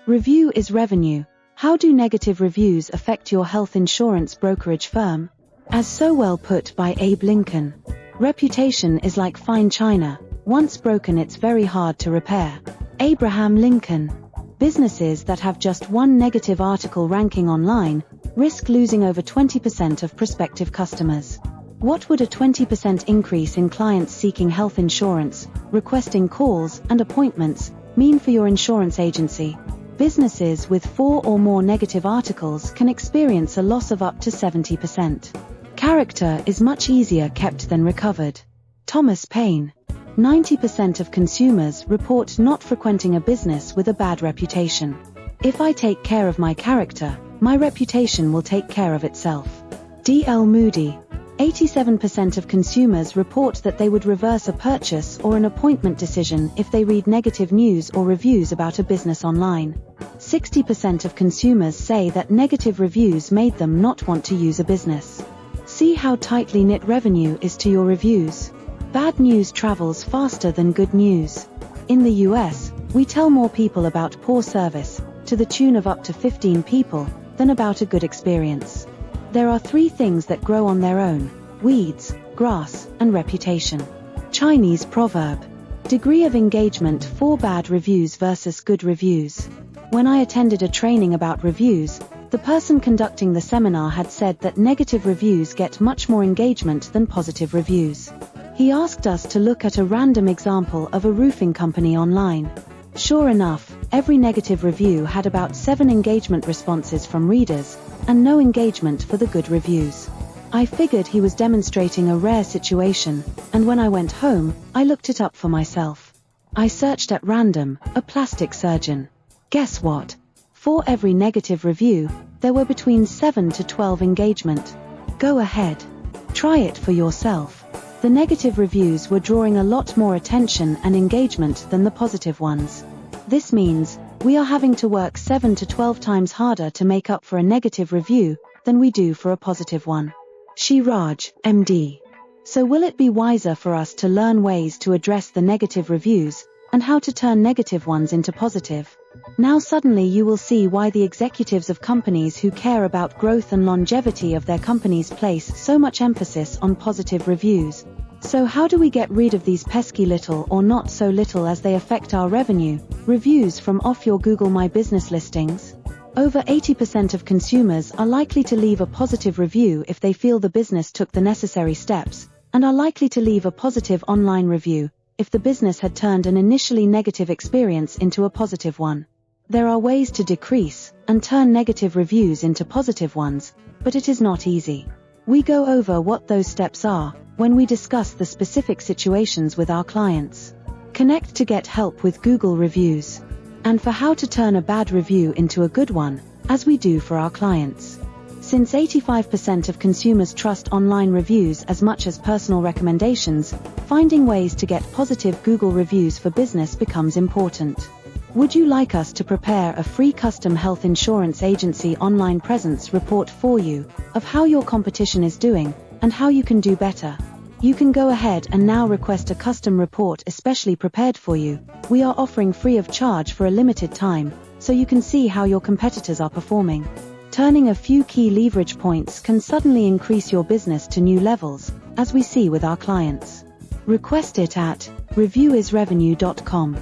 Review is revenue. How do negative reviews affect your health insurance brokerage firm? As so well put by Abe Lincoln, reputation is like fine china. Once broken, it's very hard to repair. Abraham Lincoln. Businesses that have just one negative article ranking online risk losing over 20% of prospective customers. What would a 20% increase in clients seeking health insurance, requesting calls and appointments, mean for your insurance agency? Businesses with 4 or more negative articles can experience a loss of up to 70%. Character is much easier kept than recovered. Thomas Paine. 90% of consumers report not frequenting a business with a bad reputation. If I take care of my character, my reputation will take care of itself. D.L. Moody. 87% of consumers report that they would reverse a purchase or an appointment decision if they read negative news or reviews about a business online. 60% of consumers say that negative reviews made them not want to use a business. See how tightly knit revenue is to your reviews. Bad news travels faster than good news. In the US, we tell more people about poor service, to the tune of up to 15 people, than about a good experience. There are 3 things that grow on their own: weeds, grass, and reputation. Chinese proverb. Degree of engagement for bad reviews versus good reviews. When I attended a training about reviews, the person conducting the seminar had said that negative reviews get much more engagement than positive reviews. He asked us to look at a random example of a roofing company online. Sure enough, every negative review had about 7 engagement responses from readers, and no engagement for the good reviews. I figured he was demonstrating a rare situation, and when I went home, I looked it up for myself. I searched at random, a plastic surgeon. Guess what? For every negative review, there were between 7 to 12 engagement. Go ahead. Try it for yourself. The negative reviews were drawing a lot more attention and engagement than the positive ones. This means, we are having to work 7 to 12 times harder to make up for a negative review than we do for a positive one. Shiraj, MD. So will it be wiser for us to learn ways to address the negative reviews, and how to turn negative ones into positive? Now suddenly you will see why the executives of companies who care about growth and longevity of their companies place so much emphasis on positive reviews. So how do we get rid of these pesky little or not so little as they affect our revenue, reviews from off your Google My Business listings? Over 80% of consumers are likely to leave a positive review if they feel the business took the necessary steps, and are likely to leave a positive online review if the business had turned an initially negative experience into a positive one. There are ways to decrease and turn negative reviews into positive ones, but it is not easy. We go over what those steps are when we discuss the specific situations with our clients. Connect to get help with Google reviews, and for how to turn a bad review into a good one, as we do for our clients. Since 85% of consumers trust online reviews as much as personal recommendations, finding ways to get positive Google reviews for business becomes important. Would you like us to prepare a free custom health insurance agency online presence report for you, of how your competition is doing, and how you can do better? You can go ahead and now request a custom report especially prepared for you. We are offering free of charge for a limited time, so you can see how your competitors are performing. Turning a few key leverage points can suddenly increase your business to new levels, as we see with our clients. Request it at reviewisrevenue.com.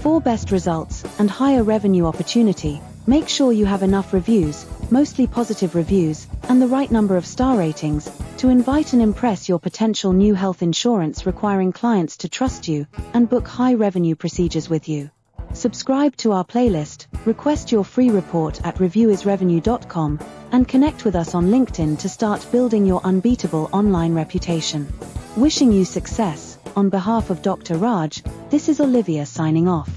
For best results and higher revenue opportunity, make sure you have enough reviews, mostly positive reviews, and the right number of star ratings, to invite and impress your potential new health insurance requiring clients to trust you and book high revenue procedures with you. Subscribe to our playlist, request your free report at reviewisrevenue.com, and connect with us on LinkedIn to start building your unbeatable online reputation. Wishing you success, on behalf of Dr. Raj, this is Olivia signing off.